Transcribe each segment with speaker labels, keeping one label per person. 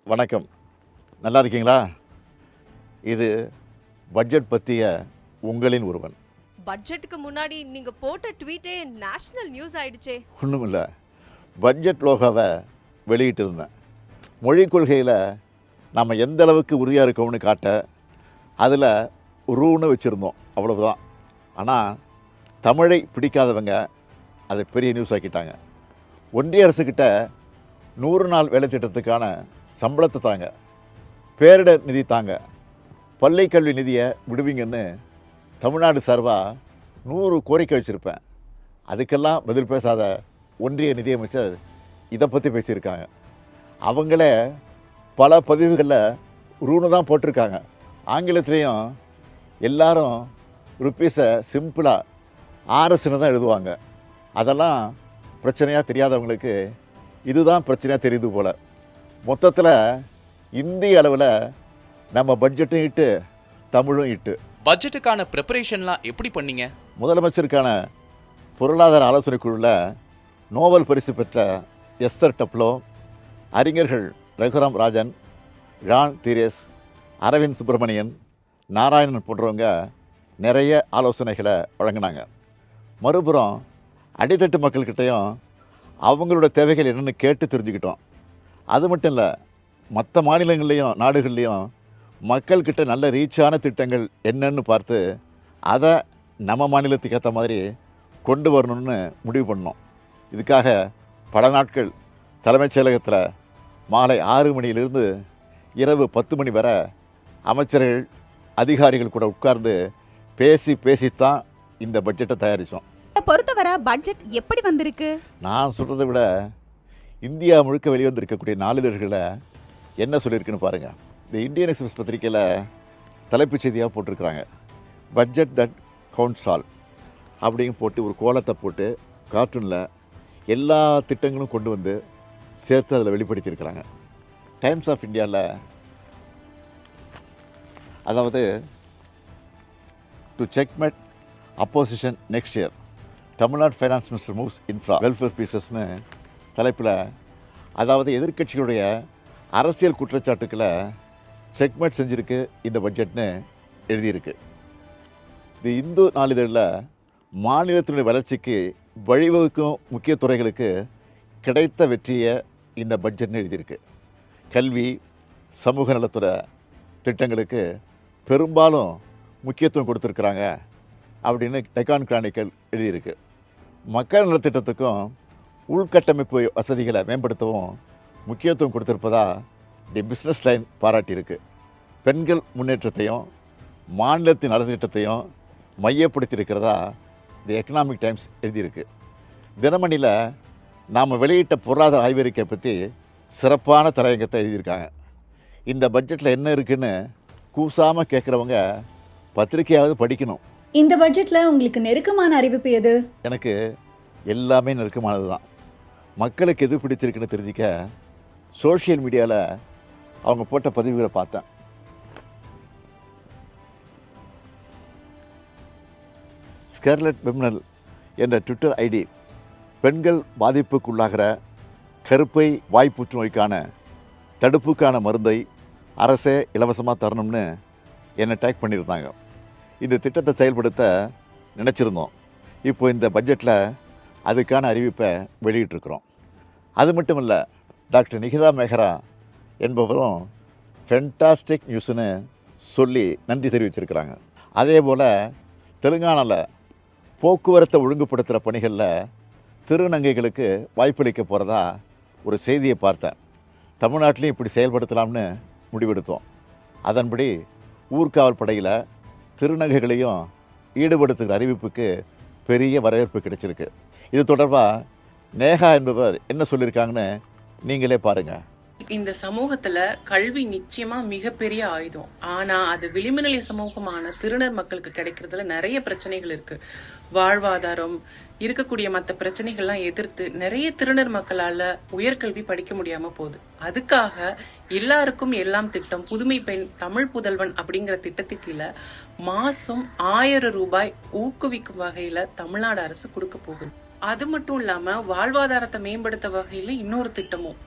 Speaker 1: வணக்கம். நல்லா இருக்கீங்களா? இது பட்ஜெட் பற்றிய உங்களின் ஒருவன்.
Speaker 2: பட்ஜெட்டுக்கு முன்னாடி நீங்க போட்ட ட்வீட்டே நேஷனல் நியூஸ் ஆயிடுச்சே.
Speaker 1: ஒன்றும் இல்லை, பட்ஜெட் லோகோவை வெளியிட்டிருந்தேன். மொழிக் கொள்கையில் நம்ம எந்த அளவுக்கு உறுதியாக இருக்கோம்னு காட்ட அதில் ரூன்னு வச்சுருந்தோம், அவ்வளவுதான். ஆனால் தமிழை பிடிக்காதவங்க அதை பெரிய நியூஸ் ஆக்கிட்டாங்க. ஒன்றிய அரசுக்கிட்ட 100 நாள் வேலை திட்டத்துக்கான சம்பளத்தை தாங்க, பேரிடர் நிதி தாங்க, பள்ளி கல்வி நிதியை விடுவீங்கன்னு தமிழ்நாடு சார்பாக 100 கோரிக்கை வச்சுருப்பேன். அதுக்கெல்லாம் பதில் பேசாத ஒன்றிய நிதியமைச்சர் இதை பற்றி பேசியிருக்காங்க. அவங்களே பல பதிவுகளில் ரூனு தான் போட்டிருக்காங்க. ஆங்கிலத்துலேயும் எல்லாரும் ருப்பீஸை சிம்பிளாக ஆர்எஸ்ன்னு தான் எழுதுவாங்க. அதெல்லாம் பிரச்சனையாக தெரியாதவங்களுக்கு இதுதான் பிரச்சனையாக தெரியுது போல். மொத்தத்தில் இந்திய அளவில் நம்ம பட்ஜெட்டும் இட்டு தமிழும் இட்டு.
Speaker 3: பட்ஜெட்டுக்கான ப்ரிப்பரேஷன்லாம் எப்படி பண்ணீங்க?
Speaker 1: முதலமைச்சருக்கான பொருளாதார ஆலோசனை குழுவில் நோபல் பரிசு பெற்ற எஸ்தர் டப்ளோ, அறிஞர்கள் ரகுராம் ராஜன், ஜான் தீரேஸ், அரவிந்த் சுப்பிரமணியன், நாராயணன் போன்றவங்க நிறைய ஆலோசனைகளை வழங்கினாங்க. மறுபுறம் அடித்தட்டு மக்கள்கிட்டையும் அவங்களோட தேவைகள் என்னென்னு கேட்டு தெரிஞ்சுக்கிட்டோம். அது மட்டும் இல்லை, மற்ற மாநிலங்கள்லேயும் நாடுகள்லேயும் மக்கள்கிட்ட நல்ல ரீச்சான திட்டங்கள் என்னன்னு பார்த்து அதை நம்ம மாநிலத்துக்கு ஏற்ற மாதிரி கொண்டு வரணும்னு முடிவு பண்ணோம். இதுக்காக பல நாட்கள் தலைமைச் செயலகத்தில் மாலை 6 மணியிலிருந்து இரவு 10 மணி வரை அமைச்சர்கள் அதிகாரிகள் கூட உட்கார்ந்து பேசித்தான் இந்த பட்ஜெட்டை தயாரித்தோம்.
Speaker 4: பொறுத்தவரை பட்ஜெட் எப்படி வந்திருக்கு?
Speaker 1: நான் சொல்கிறத விட இந்தியா முழுக்க வெளிவந்திருக்கக்கூடிய நாளிதழ்களில் என்ன சொல்லியிருக்குன்னு பாருங்கள். இந்த இந்தியன் எக்ஸ்பிரஸ் பத்திரிக்கையில் தலைப்புச் செய்தியாக போட்டிருக்கிறாங்க, பட்ஜெட் தட் கவுண்ட்ஸ் ஆல் அப்படின்னு போட்டு ஒரு கோலத்தை போட்டு கார்ட்டூனில் எல்லா திட்டங்களும் கொண்டு வந்து சேர்த்து அதில் வெளிப்படுத்தியிருக்கிறாங்க. டைம்ஸ் ஆஃப் இந்தியாவில் அதாவது to checkmate opposition next year, Tamil Nadu finance minister moves infra welfare பீசஸ்னு தலைப்பில், அதாவது எதிர்க்கட்சிகளுடைய அரசியல் குற்றச்சாட்டுக்களை செக்மேட் செஞ்சுருக்கு இந்த பட்ஜெட்னு எழுதியிருக்கு. இது இந்து நாளிதழில் மாநிலத்தினுடைய வளர்ச்சிக்கு வழிவகுக்கும் முக்கிய துறைகளுக்கு கிடைத்த வெற்றியை இந்த பட்ஜெட்னு எழுதியிருக்கு. கல்வி, சமூக நலத்துறை திட்டங்களுக்கு பெரும்பாலும் முக்கியத்துவம் கொடுத்துருக்குறாங்க அப்படின்னு டெக்கான் கிரானிக்கல் எழுதியிருக்கு. மக்கள் நலத்திட்டத்துக்கும் உள்கட்டமைப்பு வசதிகளை மேம்படுத்தவும் முக்கியத்துவம் கொடுத்திருப்பதா தி பிஸ்னஸ் லைன் பாராட்டியிருக்கு. பெண்கள் முன்னேற்றத்தையும் மாநிலத்தின் நலத்திட்டத்தையும் மையப்படுத்தியிருக்கிறதா தி எக்கனாமிக் டைம்ஸ் எழுதியிருக்கு. தினமணியில் நாம் வெளியிட்ட பொருளாதார ஆய்வறிக்கை பற்றி சிறப்பான தலையங்கத்தை எழுதியிருக்காங்க. இந்த பட்ஜெட்டில் என்ன இருக்குன்னு கூசாமல் கேட்குறவங்க பத்திரிக்கையாவது படிக்கணும்.
Speaker 5: இந்த பட்ஜெட்டில் உங்களுக்கு நெருக்கமான அறிவிப்பு எது?
Speaker 1: எனக்கு எல்லாமே நெருக்கமானது தான். மக்களுக்கு எது பிடிச்சிருக்குன்னு தெரிஞ்சிக்க சோஷியல் மீடியாவில் அவங்க போட்ட பதிவுகளை பார்த்தேன். ஸ்கர்லட் பெம்னல் என்ற ட்விட்டர் ஐடி பெண்கள் பாதிப்புக்குள்ளாகிற கருப்பை வாய் புற்றுநோய்க்கான தடுப்புக்கான மருந்தை அரசே இலவசமாக தரணும்னு என்னை டேக் பண்ணியிருந்தாங்க. இந்த திட்டத்தை செயல்படுத்த நினச்சிருந்தோம். இப்போ இந்த பட்ஜெட்டில் அதுக்கான அறிவிப்பை வெளியிட்டிருக்கிறோம். அது மட்டும் இல்லை, டாக்டர் நிகிதா மேஹரா என்பவரும் ஃபென்டாஸ்டிக் நியூஸ்னு சொல்லி நன்றி தெரிவிச்சிருக்கிறாங்க. அதே போல் தெலுங்கானாவில் போக்குவரத்தை ஒழுங்குபடுத்துகிற பணிகளில் திருநங்கைகளுக்கு வாய்ப்பளிக்க போகிறதா ஒரு செய்தியை பார்த்தேன். தமிழ்நாட்டிலையும் இப்படி செயல்படுத்தலாம்னு முடிவெடுத்தோம். அதன்படி ஊர்காவல் படையில் திருநங்கைகளையும் ஈடுபடுத்துகிற அறிவிப்புக்கு பெரிய வரவேற்பு கிடைச்சிருக்கு. இது தொடர்பாக நேஹா என்பவர் என்ன சொல்லியிருக்காங்கன்னு நீங்களே பாருங்கள்.
Speaker 6: இந்த சமூகத்துல கல்வி நிச்சயமா மிகப்பெரிய ஆயுதம். ஆனா அது விளிம்புநிலை சமூகமான திருநர் மக்களுக்கு கிடைக்கிறதுல நிறைய பிரச்சனைகள் இருக்கு. வாழ்வாதாரம் இருக்கக்கூடிய மற்ற பிரச்சனைகள்லாம் எதிர்த்து நிறைய திருநர் மக்களால உயர்கல்வி படிக்க முடியாம போகுது. அதுக்காக எல்லாருக்கும் எல்லாம் திட்டம், புதுமை பெண், தமிழ் புதல்வன் அப்படிங்கிற திட்டத்துக்கு கீழே மாசம் 1000 ரூபாய் ஊக்குவிக்கும் வகையில தமிழ்நாடு அரசு கொடுக்க போகுது. அது மட்டும் இல்லாம வாழ்வாதாரத்தை மேம்படுத்த வகையில இன்னொரு திட்டமும்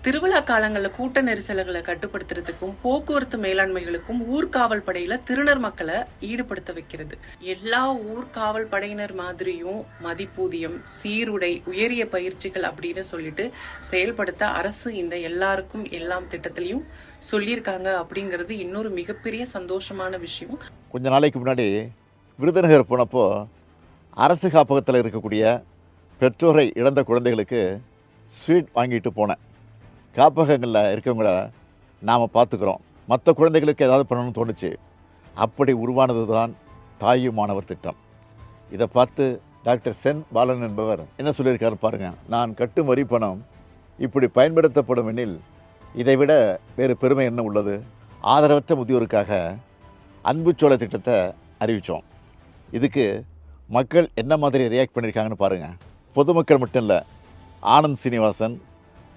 Speaker 6: திருவிழா காலங்களில் கூட்ட நெரிசல்களை கட்டுப்படுத்துறதுக்கும் போக்குவரத்து மேலாண்மைகளுக்கும் ஊர்காவல் படையில திருநர் மக்களை ஈடுபடுத்த வைக்கிறது. எல்லா ஊர்காவல் படையினர் மாதிரியும் மதிப்பூதியம், சீருடை, உயரிய பயிற்சிகள் அப்படின்னு சொல்லிட்டு செயல்படுத்த அரசு இந்த எல்லாருக்கும் எல்லாம் திட்டத்திலையும் சொல்லியிருக்காங்க. அப்படிங்கிறது இன்னொரு மிகப்பெரிய சந்தோஷமான விஷயம்.
Speaker 1: கொஞ்ச நாளைக்கு முன்னாடி விருதுநகர் போனப்போ அரசு காப்பகத்தில் இருக்கக்கூடிய பெற்றோரை இழந்த குழந்தைகளுக்கு ஸ்வீட் வாங்கிட்டு போனேன். காப்பகங்களில் இருக்கவங்கள நாம் பார்த்துக்கிறோம், மற்ற குழந்தைகளுக்கு ஏதாவது பண்ணணும்னு தோணுச்சு. அப்படி உருவானது தான் தாயும் மாணவர் திட்டம். இதை பார்த்து டாக்டர் சென் பாலன் என்பவர் என்ன சொல்லியிருக்காரு பாருங்கள். நான் கட்டும் வரி பணம் இப்படி பயன்படுத்தப்படும் எனில் இதைவிட வேறு பெருமை என்ன உள்ளது. ஆதரவற்ற முதியோருக்காக அன்புச்சோலை திட்டத்தை அறிவித்தோம். இதுக்கு மக்கள் என்ன மாதிரி ரியாக்ட் பண்ணியிருக்காங்கன்னு பாருங்கள். பொதுமக்கள் மட்டும் இல்லை, ஆனந்த் சீனிவாசன்,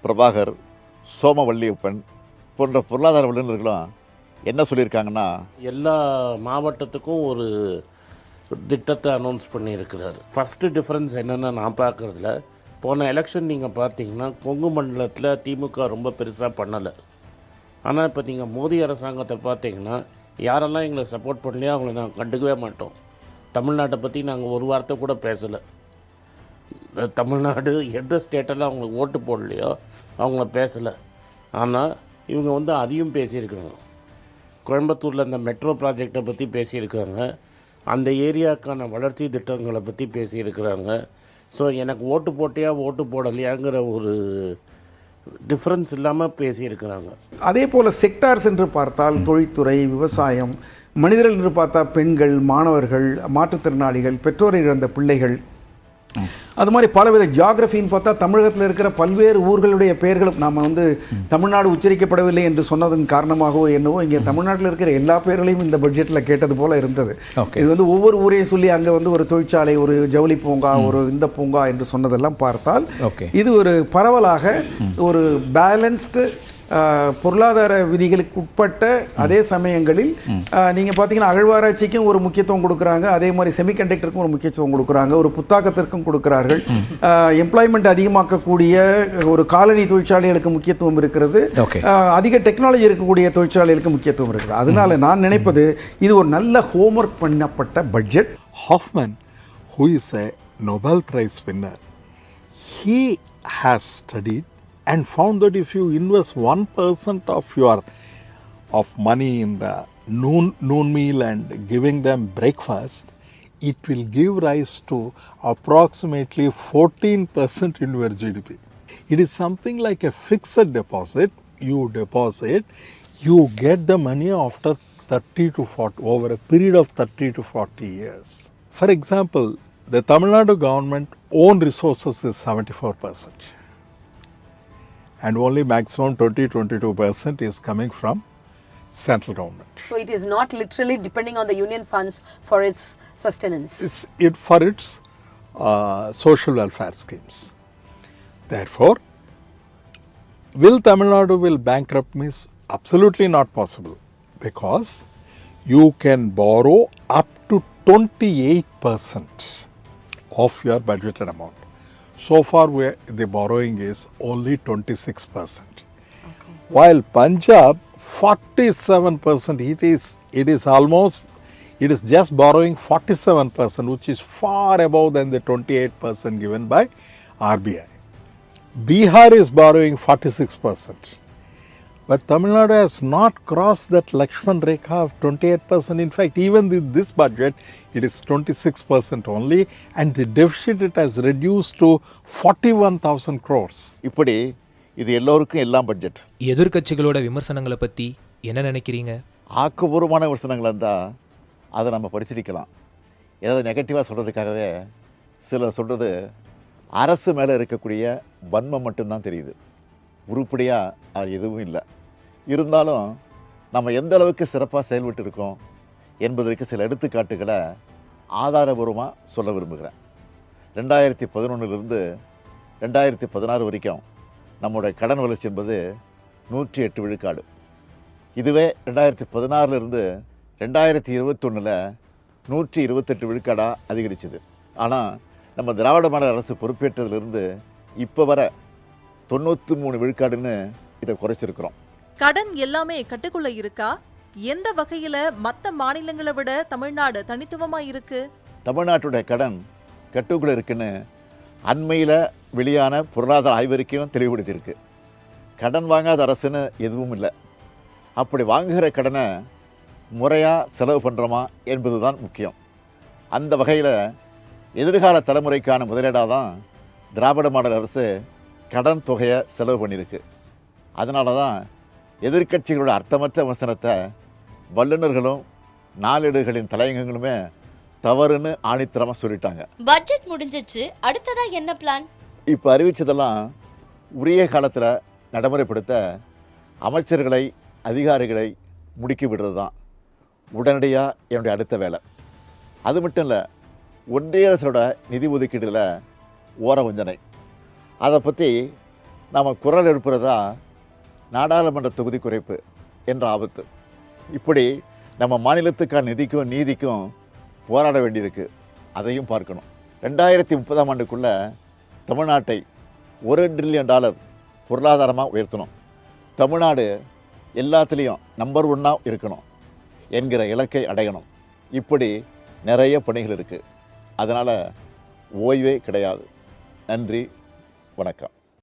Speaker 1: பிரபாகர், சோமவல்லியப்பன் போன்ற பொருளாதார வல்லுநர்களும் என்ன சொல்லியிருக்காங்கன்னா,
Speaker 7: எல்லா மாவட்டத்துக்கும் ஒரு திட்டத்தை அனௌன்ஸ் பண்ணியிருக்கிறார். ஃபஸ்ட்டு டிஃப்ரென்ஸ் என்னென்னு நான் பார்க்குறதுல, போன எலெக்ஷன் நீங்கள் பார்த்தீங்கன்னா கொங்கு மண்டலத்தில் திமுக ரொம்ப பெருசாக பண்ணலை. ஆனால் இப்போ நீங்கள் மோடி அரசாங்கத்தை பார்த்தீங்கன்னா யாரெல்லாம் எங்களுக்கு சப்போர்ட் பண்ணலையோ அவங்கள நாங்கள் கண்டுக்கவே மாட்டோம். தமிழ்நாட்டை பற்றி நாங்கள் ஒரு வார்த்தை கூட பேசலை. தமிழ்நாடு எந்த ஸ்டேட்டெல்லாம் அவங்களுக்கு ஓட்டு போடலையோ அவங்கள பேசலை. ஆனால் இவங்க அதையும் பேசியிருக்காங்க. கோயம்புத்தூரில் இந்த மெட்ரோ ப்ராஜெக்டை பற்றி பேசியிருக்காங்க, அந்த ஏரியாவுக்கான வளர்ச்சி திட்டங்களை பற்றி பேசியிருக்கிறாங்க. ஸோ எனக்கு ஓட்டு போட்டியா ஓட்டு போடலையாங்கிற ஒரு டிஃப்ரென்ஸ் இல்லாமல் பேசியிருக்கிறாங்க.
Speaker 8: அதே போல் செக்டார்ஸ் என்று பார்த்தால் தொழில்துறை, விவசாயம், மனிதர்கள் என்று பார்த்தா பெண்கள், மாணவர்கள், மாற்றுத்திறனாளிகள், பெற்றோரை இழந்த பிள்ளைகள், அது மாதிரி பலவித ஜியாகிரபின்னு பார்த்தா தமிழகத்தில் இருக்கிற பல்வேறு ஊர்களுடைய பெயர்களும் நாம் தமிழ்நாடு உச்சரிக்கப்படவில்லை என்று சொன்னதன் காரணமாகவோ என்னவோ இங்கே தமிழ்நாட்டில் இருக்கிற எல்லா பெயர்களையும் இந்த பட்ஜெட்டில் கேட்டது போல இருந்தது. இது ஒவ்வொரு ஊரையும் சொல்லி அங்கே ஒரு தொழிற்சாலை, ஒரு ஜவுளி பூங்கா, ஒரு இந்த பூங்கா என்று சொன்னதெல்லாம் பார்த்தால் இது ஒரு பரவலாக ஒரு பேலன்ஸ்டு பொருளாதார விதிகளுக்கு உட்பட்ட அதே சமயங்களில் நீங்கள் பார்த்தீங்கன்னா அகழ்வாராய்ச்சிக்கும் ஒரு முக்கியத்துவம் கொடுக்குறாங்க, அதே மாதிரி செமிகண்டக்டருக்கும் ஒரு முக்கியத்துவம் கொடுக்குறாங்க, ஒரு புத்தாக்கத்திற்கும் கொடுக்கிறார்கள், எம்ப்ளாய்மெண்ட் அதிகமாக்கக்கூடிய ஒரு காலனி தொழிற்சாலைகளுக்கு முக்கியத்துவம் இருக்கிறது, அதிக டெக்னாலஜி இருக்கக்கூடிய தொழிற்சாலைகளுக்கு முக்கியத்துவம் இருக்குது. அதனால நான் நினைப்பது இது ஒரு நல்ல ஹோம்ஒர்க் பண்ணப்பட்ட budget.
Speaker 9: Hoffman, who is a Nobel Prize winner, he has studied and found that if you invest 1% of money in the noon meal and giving them breakfast, it will give rise to approximately 14% in your GDP. It is something like a fixed deposit. You deposit, you get the money after 30 to 40, over a period of 30 to 40 years. For example, the Tamil Nadu government own resources is 74%. And only maximum 20-22% is coming from central government.
Speaker 10: So it is not literally depending on the union funds for its sustenance.
Speaker 9: For its social welfare schemes. Therefore, will Tamil Nadu will bankrupt me? Absolutely not possible, because you can borrow up to 28% of your budgeted amount. So far, the borrowing is only 26%. While Punjab, 47%. It is just borrowing 47%, which is far above than the 28% given by RBI. Bihar is borrowing 46%. But Tamil Nadu has not crossed that Lakshman Rekha of 28%. In fact, even with this budget, it is 26% only, and the deficit it has reduced to 41,000 crores.
Speaker 1: இப்படி இது எல்லோருக்கும் எல்லாம் budget.
Speaker 11: எதிர்க்கட்சிகளோட விமர்சனங்களை பற்றி என்ன நினைக்கிறீங்க?
Speaker 1: ஆக்கப்பூர்வமான விமர்சனங்கள் இருந்தால் அதை நம்ம பரிசீலிக்கலாம். ஏதாவது நெகட்டிவாக சொல்கிறதுக்காகவே சிலர் சொல்கிறது அரசு மேலே இருக்கக்கூடிய வன்மம் மட்டும்தான் தெரியுது, உருப்படியாக அது எதுவும் இல்லை. இருந்தாலும் நம்ம எந்த அளவுக்கு சிறப்பாக செயல்பட்டு இருக்கோம் என்பதற்கு சில எடுத்துக்காட்டுகளை ஆதாரபூர்வமாக சொல்ல விரும்புகிறேன். 2011 2016 வரைக்கும் நம்முடைய கடன் வளர்ச்சி என்பது 108 விழுக்காடு. இதுவே 2016 2021 128 விழுக்காடாக அதிகரிச்சுது. ஆனால் நம்ம திராவிட மாடல் அரசு பொறுப்பேற்றதிலிருந்து இப்போ வர 93 விழுக்காடுன்னு இதை குறைச்சிருக்கிறோம்.
Speaker 12: கடன் எல்லாமே கட்டுக்குள்ள இருக்கா? எந்த வகையில மற்ற மாநிலங்களை விட தமிழ்நாடு தனித்துவமா இருக்கு?
Speaker 1: தமிழ்நாட்டுடைய கடன் கட்டுக்குள்ளே இருக்குன்னு அண்மையில் வெளியான பொருளாதார ஆய்வறிக்கையும் தெளிவுபடுத்தியிருக்கு. கடன் வாங்காத அரசுன்னு எதுவும் இல்லை. அப்படி வாங்குகிற கடனை முறையாக செலவு பண்ணுறோமா என்பது தான் முக்கியம். அந்த வகையில் எதிர்கால தலைமுறைக்கான முதலீடாக தான் திராவிட மாடல் அரசு கடன் தொகையை செலவு பண்ணியிருக்கு. அதனால தான் எதிர்க்கட்சிகளோட அர்த்தமற்ற விமர்சனத்தை வல்லுநர்களும் நாளேடுகளின் தலையங்கங்களுமே தவறுன்னு ஆணித்தரமாக சொல்லிட்டாங்க.
Speaker 2: பட்ஜெட் முடிஞ்சிச்சு, அடுத்ததா என்ன பிளான்?
Speaker 1: இப்போ அறிவித்ததெல்லாம் உரிய காலத்தில் நடைமுறைப்படுத்த அமைச்சர்களை அதிகாரிகளை முடுக்கி விடுறது தான் உடனடியாக என்னுடைய அடுத்த வேலை. அது மட்டும் இல்லை, ஒன்றிய அரசோட நிதி ஒதுக்கீடுல ஓர வஞ்சனை, அதை பற்றி நாம் குரல் எழுப்புறதா நாடாளுமன்ற தொகுதி குறைப்பு என்ற ஆபத்து. இப்படி நம்ம மாநிலத்துக்கான நிதிக்கும் நீதிக்கும் போராட வேண்டியிருக்கு. அதையும் பார்க்கணும். 2030ஆம் ஆண்டுக்குள்ளே தமிழ்நாட்டை $1 ட்ரில்லியன் பொருளாதாரமாக உயர்த்தணும். தமிழ்நாடு எல்லாத்துலேயும் நம்பர் 1 இருக்கணும் என்கிற இலக்கை அடையணும். இப்படி நிறைய பணிகள் இருக்குது. அதனால் ஓய்வே கிடையாது. நன்றி, வணக்கம்.